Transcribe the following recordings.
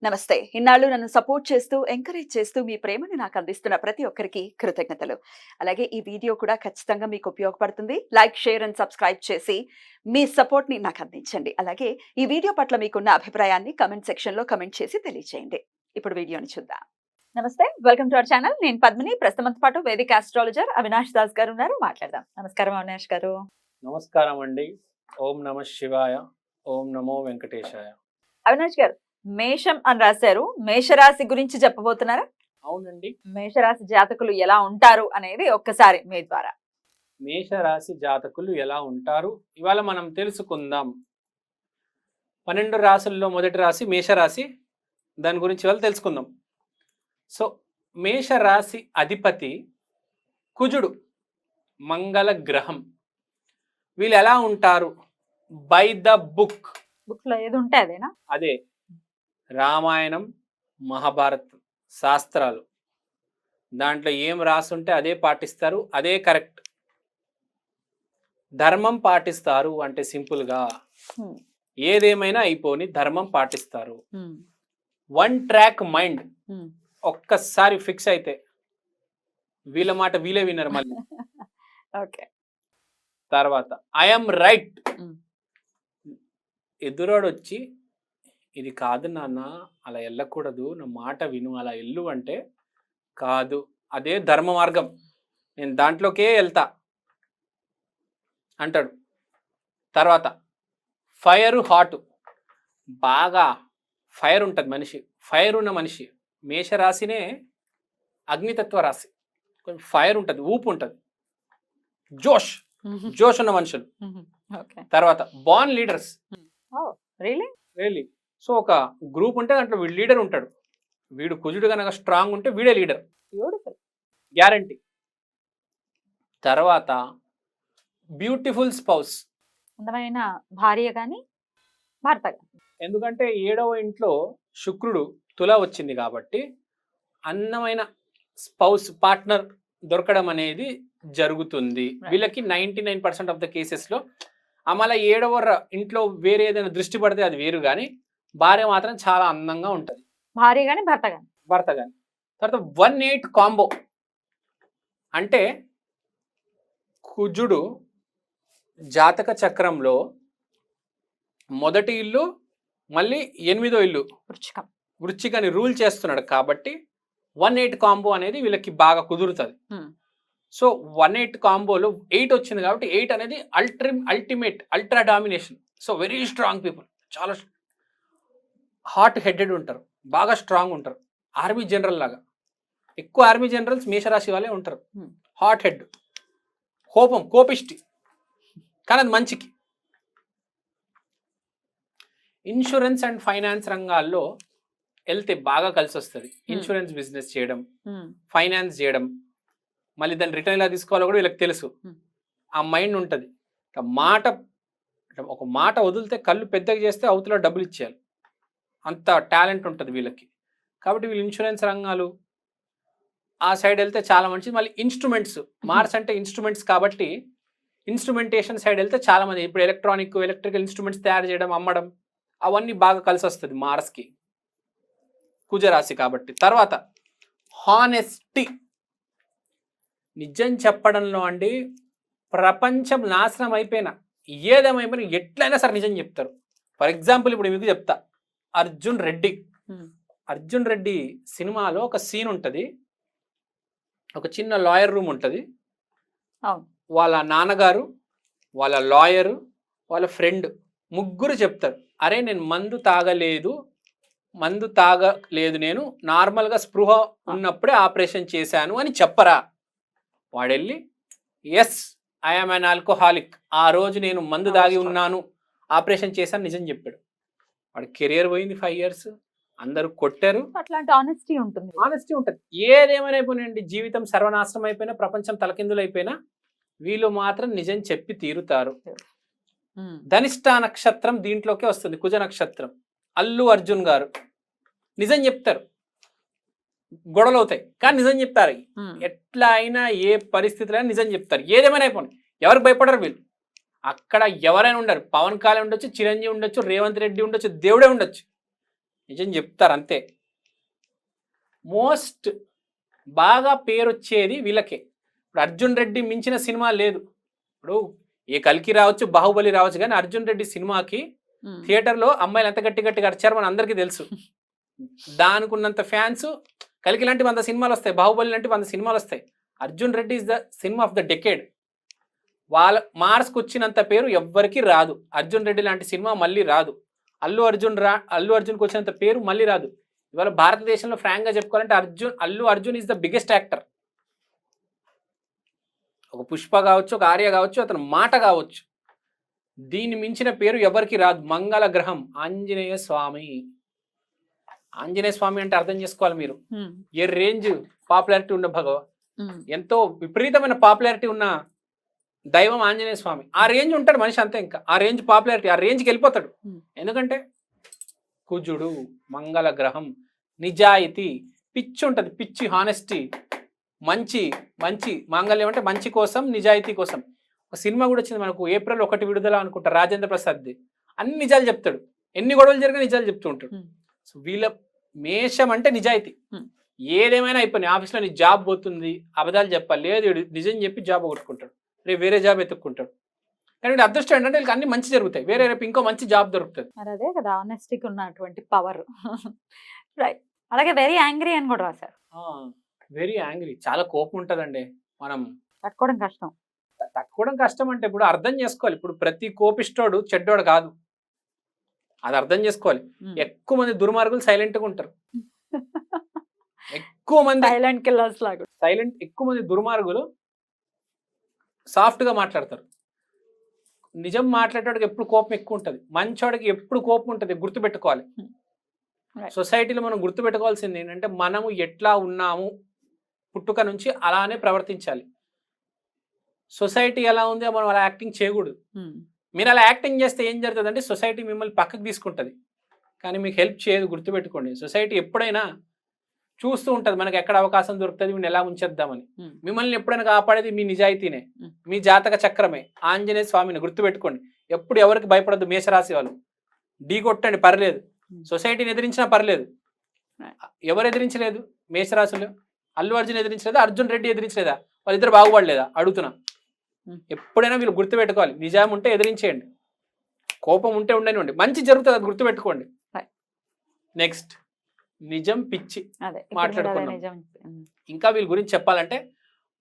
నమస్తే. ఇన్నాళ్ళు నన్ను సపోర్ట్ చేస్తూ, ఎంకరేజ్ చేస్తూ మీ ప్రేమని నాకు అందిస్తున్న ప్రతి ఒక్కరికి కృతజ్ఞతలు. అలాగే ఈ వీడియో కూడా ఖచ్చితంగా మీకు ఉపయోగపడుతుంది. లైక్, షేర్ అండ్ సబ్స్క్రైబ్ చేసి మీ సపోర్ట్‌ని నాకు అందించండి. అలాగే ఈ వీడియో పట్ల మీకున్న అభిప్రాయాన్ని కామెంట్ సెక్షన్‌లో కామెంట్ చేసి తెలియజేయండి. ఇప్పుడు వీడియోని చూద్దాం. నమస్తే. Welcome to our channel. నేను పద్మిని. ప్రస్తుతంతో పాటు వేదిక ఆస్ట్రాలజర్ అవినాష్ దాస్ గారు ఉన్నారు. మాట్లాడదాం. నమస్కారం అవినాష్ గారు. నమస్కారం అండి. ఓం నమ శివాయ. ఓం నమో వెంకటేశాయ. అవినాష్ గారు, మేషం అని రాశారు. మేషరాశి గురించి చెప్పబోతున్నారా? అవునండి. మేషరాశి జాతకులు ఎలా ఉంటారు అనేది ఒక్కసారి మీ ద్వారా. మేషరాశి జాతకులు ఎలా ఉంటారు ఇవాళ మనం తెలుసుకుందాం. 12 రాశుల్లో మొదటి రాశి మేషరాశి. దాని గురించి ఇవాళ తెలుసుకుందాం. సో మేషరాశి అధిపతి కుజుడు, మంగళ గ్రహం. వీళ్ళు ఎలా ఉంటారు? By the book. బుక్ లో ఏది ఉంటే అదేనా? అదే రామాయణం, మహాభారతం, శాస్త్రాలు. దాంట్లో ఏం రాసుంటే అదే పాటిస్తారు, అదే కరెక్ట్. ధర్మం పాటిస్తారు అంటే సింపుల్గా ఏదేమైనా అయిపోని ధర్మం పాటిస్తారు. One track mind. ఒక్కసారి ఫిక్స్ అయితే వీళ్ళ మాట వీలే వినరు మళ్ళీ. ఓకే. తర్వాత ఐఎమ్ రైట్. ఎదురోడు వచ్చి ఇది కాదు నాన్న, అలా వెళ్ళకూడదు, నా మాట విను, అలా వెళ్ళు అంటే కాదు, అదే ధర్మ మార్గం, నేను దాంట్లోకే వెళ్తా అంటాడు. తర్వాత ఫైర్ హాట్. బాగా ఫైర్ ఉంటుంది మనిషి. ఫైర్ ఉన్న మనిషి. మేషరాశినే అగ్నితత్వ రాశి. కొంచెం ఫైర్ ఉంటుంది, ఊపు ఉంటుంది, జోష్ జోష్ ఉన్న మనుషులు. తర్వాత బార్న్ లీడర్స్. రియలీ. సో ఒక గ్రూప్ ఉంటే దాంట్లో వీడు లీడర్ ఉంటాడు. వీడు కుజుడు కనుక స్ట్రాంగ్ ఉంటే వీడే లీడర్, గ్యారంటీ. తర్వాత బ్యూటిఫుల్ స్పౌస్. అందమైన భార్య కానీ భర్త కానీ. ఎందుకంటే 7వ ఇంట్లో శుక్రుడు తుల వచ్చింది కాబట్టి అందమైన స్పౌస్, పార్ట్నర్ దొరకడం అనేది జరుగుతుంది వీళ్ళకి 99% ఆఫ్ ద కేసెస్లో. మళ్ళీ 7వ ఇంట్లో వేరే ఏదైనా దృష్టి పడితే అది వేరు, కానీ భార్య మాత్రం చాలా అందంగా ఉంటుంది. భార్య కానీ భర్త కానీ. భర్త కానీ. తర్వాత 1-8 కాంబో అంటే కుజుడు జాతక చక్రంలో మొదటి ఇల్లు మళ్ళీ 8వ ఇల్లు వృశ్చికని రూల్ చేస్తున్నాడు కాబట్టి 1-8 కాంబో అనేది వీళ్ళకి బాగా కుదురుతుంది. సో 1-8 కాంబోలో 8 వచ్చింది కాబట్టి 8 అనేది ultimate ultra domination. So very strong people, చాలా హాట్ హెడెడ్ ఉంటారు, బాగా స్ట్రాంగ్ ఉంటారు. ఆర్మీ జనరల్ లాగా. ఎక్కువ ఆర్మీ జనరల్స్ మేషరాశి వాళ్ళే ఉంటారు. హాట్ హెడ్, కోపిష్టి, కానీ అది మంచికి. ఇన్సూరెన్స్ అండ్ ఫైనాన్స్ రంగాల్లో వెళ్తే బాగా కలిసి వస్తుంది. ఇన్సూరెన్స్ బిజినెస్ చేయడం, ఫైనాన్స్ చేయడం, మళ్ళీ దాన్ని రిటర్న్ ఎలా తీసుకోవాలో కూడా వీళ్ళకి తెలుసు. ఆ మైండ్ ఉంటుంది. ఒక మాట వదిలితే కళ్ళు పెద్దగా చేస్తే అవతల డబ్బులు ఇచ్చేయాలి, అంత టాలెంట్ ఉంటుంది వీళ్ళకి. కాబట్టి వీళ్ళు ఇన్సూరెన్స్ రంగాలు ఆ సైడ్ వెళ్తే చాలా మంచిది. మళ్ళీ ఇన్స్ట్రుమెంట్స్, మార్స్ అంటే ఇన్స్ట్రుమెంట్స్ కాబట్టి ఇన్స్ట్రుమెంటేషన్ సైడ్ వెళ్తే చాలా మంది. ఇప్పుడు ఎలక్ట్రికల్ ఇన్స్ట్రుమెంట్స్ తయారు చేయడం, అమ్మడం, అవన్నీ బాగా కలిసి వస్తుంది మార్స్కి, కుజరాశి కాబట్టి. తర్వాత హానెస్టీ. నిజం చెప్పడంలో అండి ప్రపంచం నాశనం అయిపోయినా ఏదేమైపోయినా ఎట్లయినా సరే నిజం చెప్తారు. ఫర్ ఎగ్జాంపుల్ ఇప్పుడు మీకు చెప్తా. అర్జున్ రెడ్డి సినిమాలో ఒక సీన్ ఉంటుంది. ఒక చిన్న లాయర్ రూమ్ ఉంటుంది. వాళ్ళ నాన్నగారు, వాళ్ళ లాయరు, వాళ్ళ ఫ్రెండ్ ముగ్గురు చెప్తారు, అరే నేను మందు తాగలేదు, నేను నార్మల్గా స్పృహ ఉన్నప్పుడే ఆపరేషన్ చేశాను అని చెప్పరా? వాడెళ్ళి ఎస్ ఐఎమ్ అన్ ఆల్కహాలిక్, ఆ రోజు నేను మందు తాగి ఉన్నాను, ఆపరేషన్ చేశాను, నిజం చెప్పాడు. వాడి కెరియర్ పోయింది 5 years, అందరూ కొట్టారు. అట్లాంటి ఆనెస్టీ ఉంటుంది. ఏదేమైనా అయిపోయినండి, జీవితం సర్వనాశనం అయిపోయినా, ప్రపంచం తలకిందులు అయిపోయినా వీళ్ళు మాత్రం నిజం చెప్పి తీరుతారు. ధనిష్ట నక్షత్రం దీంట్లోకే వస్తుంది, కుజ నక్షత్రం. అల్లు అర్జున్ గారు నిజం చెప్తారు, గొడవలు అవుతాయి కానీ నిజం చెప్తారు. ఎట్లా అయినా ఏ పరిస్థితుల్లో అయినా నిజం చెప్తారు. ఏదేమైనా అయిపోయి ఎవరికి భయపడరు వీళ్ళు. అక్కడ ఎవరైనా ఉండరు. పవన్ కళ్యాణ్ ఉండొచ్చు, చిరంజీవి ఉండొచ్చు, రేవంత్ రెడ్డి ఉండొచ్చు, దేవుడే ఉండొచ్చు, నిజం చెప్తారు అంతే. మోస్ట్ బాగా పేరు వచ్చేది వీళ్ళకే. ఇప్పుడు అర్జున్ రెడ్డి మించిన సినిమా లేదు. ఇప్పుడు ఏ కల్కి రావచ్చు, బాహుబలి రావచ్చు, కానీ అర్జున్ రెడ్డి సినిమాకి థియేటర్లో అమ్మాయిలు ఎంత గట్టి గట్టిగా అరిచారో మన అందరికీ తెలుసు. దానికి ఉన్నంత ఫ్యాన్స్ కలికి లాంటి 100 సినిమాలు వస్తాయి, బాహుబలి లాంటి 100 సినిమాలు వస్తాయి. Arjun Reddy is the cinema of the decade. వాళ్ళ మార్స్కి వచ్చినంత పేరు ఎవ్వరికి రాదు. అర్జున్ రెడ్డి లాంటి సినిమా మళ్ళీ రాదు. అల్లు అర్జున్కి వచ్చినంత పేరు మళ్ళీ రాదు. ఇవాళ భారతదేశంలో ఫ్రాంక్గా చెప్పుకోవాలంటే Allu Arjun is the biggest actor. ఒక పుష్ప కావచ్చు, ఒక ఆర్య కావచ్చు, అతని మాట కావచ్చు, దీన్ని మించిన పేరు ఎవరికి రాదు. మంగళ గ్రహం ఆంజనేయ స్వామి. ఆంజనేయ స్వామి అంటే అర్థం చేసుకోవాలి మీరు, ఏ రేంజ్ పాపులారిటీ ఉన్న ఎంతో విపరీతమైన పాపులారిటీ ఉన్న దైవం ఆంజనేయ స్వామి. ఆ రేంజ్ ఉంటాడు మనిషి అంతే. ఇంకా ఆ రేంజ్ పాపులారిటీ, ఆ రేంజ్కి వెళ్ళిపోతాడు. ఎందుకంటే కుజుడు, మంగళ గ్రహం, నిజాయితీ, పిచ్చి ఉంటుంది, పిచ్చి హానెస్టీ, మంచి మాంగళ్యం అంటే మంచి కోసం, నిజాయితీ కోసం. ఒక సినిమా కూడా వచ్చింది మనకు, ఏప్రిల్ 1 విడుదల అనుకుంటా, రాజేంద్ర ప్రసాద్ది. అన్ని నిజాలు చెప్తాడు, ఎన్ని గొడవలు జరిగినా నిజాలు చెప్తూ ఉంటాడు. సో వీళ్ళ మేషం అంటే నిజాయితీ. ఏదేమైనా అయిపోయినాయి, ఆఫీస్లో నీ జాబ్ పోతుంది, అబద్ధాలు చెప్పాలి, లేదు నిజం చెప్పి జాబ్ కొట్టుకుంటాడు, రేపు వేరే జాబ్ ఎత్తుక్కుంటాడు. కానీ వీడు అదృష్టం ఏంటంటే వీళ్ళకి అన్ని మంచి జరుగుతాయి, వేరే రేపు ఇంకో మంచి జాబ్ దొరుకుతుంది. మరి అదే కదా ఆనెస్టీకి ఉన్నటువంటి పవర్. రైట్. అలాగే వెరీ యాంగ్రీ అని కూడా రాశారు. వెరీ యాంగ్రీ, చాలా కోపం ఉంటుందండి. మనం తట్టుకోవడం కష్టం. తట్టుకోవడం కష్టం అంటే ఇప్పుడు అర్థం చేసుకోవాలి. ఇప్పుడు ప్రతి కోపిష్టోడు చెడ్డోడు కాదు, అది అర్థం చేసుకోవాలి. ఎక్కువ మంది దుర్మార్గులు సైలెంట్గా ఉంటారు. ఎక్కువ మంది సైలెంట్ కిల్లర్స్ లాగా. ఎక్కువ మంది దుర్మార్గులు సాఫ్ట్గా మాట్లాడతారు. నిజం మాట్లాడేవాడికి ఎప్పుడు కోపం ఎక్కువ ఉంటుంది, మంచోడికి ఎప్పుడు కోపం ఉంటుంది. గుర్తుపెట్టుకోవాలి. సొసైటీలో మనం గుర్తుపెట్టుకోవాల్సింది ఏంటంటే మనము ఎట్లా ఉన్నాము పుట్టుక నుంచి అలానే ప్రవర్తించాలి. సొసైటీ ఎలా ఉంది మనం అలా యాక్టింగ్ చేయకూడదు. మీరు అలా యాక్టింగ్ చేస్తే ఏం జరుగుతుంది అంటే సొసైటీ మిమ్మల్ని పక్కకు తీసుకుంటుంది, కానీ మీకు హెల్ప్ చేయదు. గుర్తుపెట్టుకోండి, సొసైటీ ఎప్పుడైనా చూస్తూ ఉంటుంది మనకి ఎక్కడ అవకాశం దొరుకుతుంది వీడిని ఎలా ఉంచేద్దామని. మిమ్మల్ని ఎప్పుడైనా కాపాడేది మీ నిజాయితీనే, మీ జాతక చక్రమే, ఆంజనేయ స్వామిని. గుర్తుపెట్టుకోండి, ఎప్పుడు ఎవరికి భయపడద్దు. మేషరాశి వాళ్ళు ఢీ కొట్టండి, పర్లేదు. సొసైటీని ఎదిరించినా పర్లేదు. ఎవరు ఎదిరించలేదు మేషరాశులు? అల్లు అర్జున్ ఎదిరించలేదా? అర్జున్ రెడ్డి ఎదిరించలేదా? వాళ్ళిద్దరు బాగుపడలేదా? అడుగుతున్నా. ఎప్పుడైనా వీళ్ళు గుర్తుపెట్టుకోవాలి, నిజాం ఉంటే ఎదిరించేయండి, కోపం ఉంటే ఉండనివ్వండి, మంచి జరుగుతుంది, అది గుర్తుపెట్టుకోండి. నెక్స్ట్ నిజం పిచ్చి మాట్లాడుకున్నాం. ఇంకా వీళ్ళ గురించి చెప్పాలంటే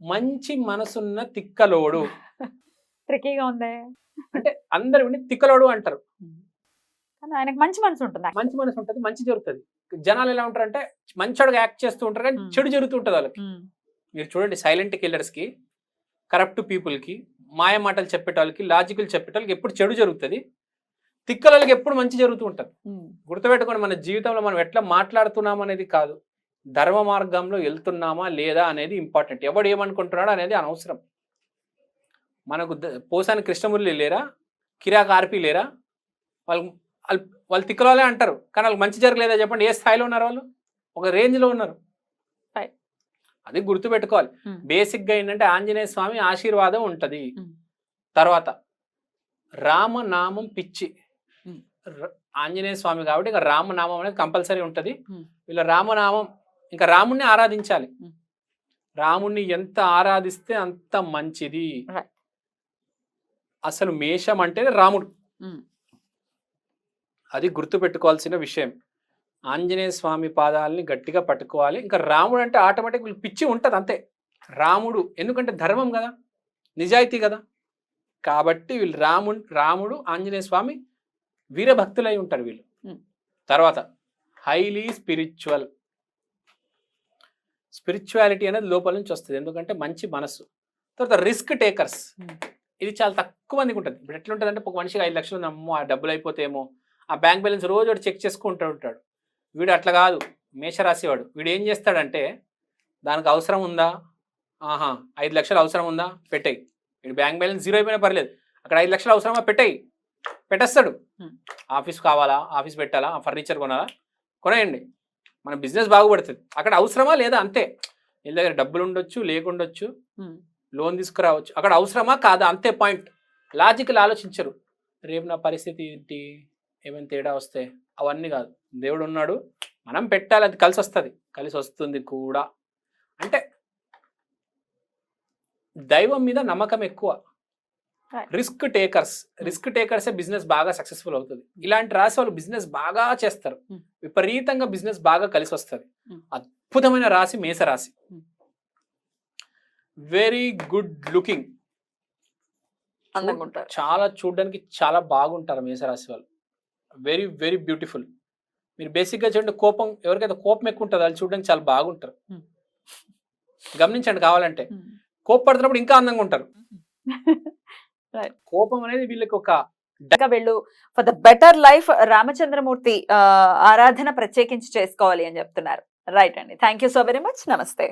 మంచి మనసున్న తిక్కలోడు. ట్రికీగా ఉంది అంటే అందరు విని తిక్కలోడు అంటారు, ఆయనకు మంచి మనసు ఉంటుంది. మంచి మనసు ఉంటుంది, మంచి జరుగుతుంది. జనాలు ఎలా ఉంటారంటే మంచోడుగా యాక్ట్ చేస్తూ ఉంటారు, కానీ చెడు జరుగుతుంటుంది వాళ్ళకి. మీరు చూడండి, సైలెంట్ కిల్లర్స్కి, కరప్ట్ పీపుల్కి, మాయ మాటలు చెప్పేటోళ్ళకి, లాజికల్ చెప్పేటోళ్ళకి ఎప్పుడు చెడు జరుగుతుంది, తిక్కలకి ఎప్పుడు మంచి జరుగుతూ ఉంటుంది. గుర్తుపెట్టుకోండి, మన జీవితంలో మనం ఎట్లా మాట్లాడుతున్నాం అనేది కాదు, ధర్మ మార్గంలో వెళ్తున్నామా లేదా అనేది ఇంపార్టెంట్. ఎవడు ఏమనుకుంటున్నాడు అనేది అనవసరం. మనకు పోసాని కృష్ణమురళి లేరా, కిరాక్ ఆర్పి లేరా? వాళ్ళు తిక్కలే అంటారు, కానీ వాళ్ళకి మంచి జరగలేదా చెప్పండి? ఏ స్థాయిలో ఉన్నారు వాళ్ళు? ఒక రేంజ్లో ఉన్నారు. అది గుర్తుపెట్టుకోవాలి. బేసిక్గా ఏంటంటే ఆంజనేయ స్వామి ఆశీర్వాదం ఉంటుంది. తర్వాత రామనామం పిచ్చి. ఆంజనేయ స్వామి కాబట్టి ఇక రామనామం అనేది కంపల్సరీ ఉంటుంది. వీళ్ళ రామనామం, ఇంకా రాముణ్ణి ఆరాధించాలి. రాముణ్ణి ఎంత ఆరాధిస్తే అంత మంచిది. అసలు మేషం అంటే రాముడు, అది గుర్తుపెట్టుకోవాల్సిన విషయం. ఆంజనేయ స్వామి పాదాలని గట్టిగా పట్టుకోవాలి. ఇంకా రాముడు అంటే ఆటోమేటిక్ వీళ్ళు పిచ్చి ఉంటుంది అంతే. రాముడు ఎందుకంటే ధర్మం కదా, నిజాయితీ కదా, కాబట్టి వీళ్ళు రాముడు ఆంజనేయ స్వామి వీరభక్తులై ఉంటారు వీళ్ళు. తర్వాత హైలీ స్పిరిచువాలిటీ అనేది లోపల నుంచి వస్తుంది, ఎందుకంటే మంచి మనసు. తర్వాత రిస్క్ టేకర్స్, ఇది చాలా తక్కువ మందికి ఉంటుంది. ఇప్పుడు ఎట్లుంటుంది అంటే ఒక మనిషికి 5 లక్షలు ఉందమ్మో, ఆ డబ్బులు అయిపోతేమో, ఆ బ్యాంక్ బ్యాలెన్స్ రోజు వాడు చెక్ చేసుకుంటూ ఉంటాడు. వీడు అట్లా కాదు, మేషరాశి వాడు. వీడు ఏం చేస్తాడంటే దానికి అవసరం ఉందా, 5 లక్షలు అవసరం ఉందా, పెట్టేయి. వీడు బ్యాంక్ బ్యాలెన్స్ 0 అయిపోయినా పర్లేదు, అక్కడ 5 లక్షలు అవసరమా, పెట్టేస్తాడు. ఆఫీస్ కావాలా, ఆఫీస్ పెట్టాలా, ఫర్నిచర్ కొనాలా, కొనేయండి, మన బిజినెస్ బాగుపడుతుంది. అక్కడ అవసరమా లేదా అంతే. వీళ్ళ దగ్గర డబ్బులు ఉండొచ్చు, లేకుండొచ్చు, లోన్ తీసుకురావచ్చు, అక్కడ అవసరమా కాదా అంతే పాయింట్. లాజికల్ ఆలోచించరు. రేపు నా పరిస్థితి ఏంటి, ఏమైనా తేడా వస్తే అవన్నీ కాదు. దేవుడు ఉన్నాడు, మనం పెట్టాలి, అది కలిసి వస్తుంది కూడా. అంటే దైవం మీద నమ్మకం ఎక్కువ. Right. రిస్క్ టేకర్సే బిజినెస్ బాగా సక్సెస్ఫుల్ అవుతుంది. ఇలాంటి రాశి వాళ్ళు బిజినెస్ బాగా చేస్తారు, Hmm. విపరీతంగా బిజినెస్ బాగా కలిసి వస్తుంది. Hmm. అద్భుతమైన రాశి మేషరాశి. Hmm. వెరీ గుడ్ లుకింగ్, అందంగా ఉంటారు. చాలా చూడడానికి చాలా బాగుంటారు మేషరాశి వాళ్ళు. Very very beautiful. మీరు బేసిక్గా చూడండి, ఎవరికైతే కోపం ఎక్కువ ఉంటుందో వాళ్ళు చూడడానికి చాలా బాగుంటారు. Hmm. గమనించండి కావాలంటే. కోపడుతున్నప్పుడు ఇంకా అందంగా ఉంటారు. కోపం అనేది వీళ్ళకి ఒక వెళ్ళు for the better life Ramachandramurthy ఆరాధన ప్రత్యేకించి చేసుకోవాలి అని చెప్తున్నారు. రైట్ అండి, thank you so very much. నమస్తే.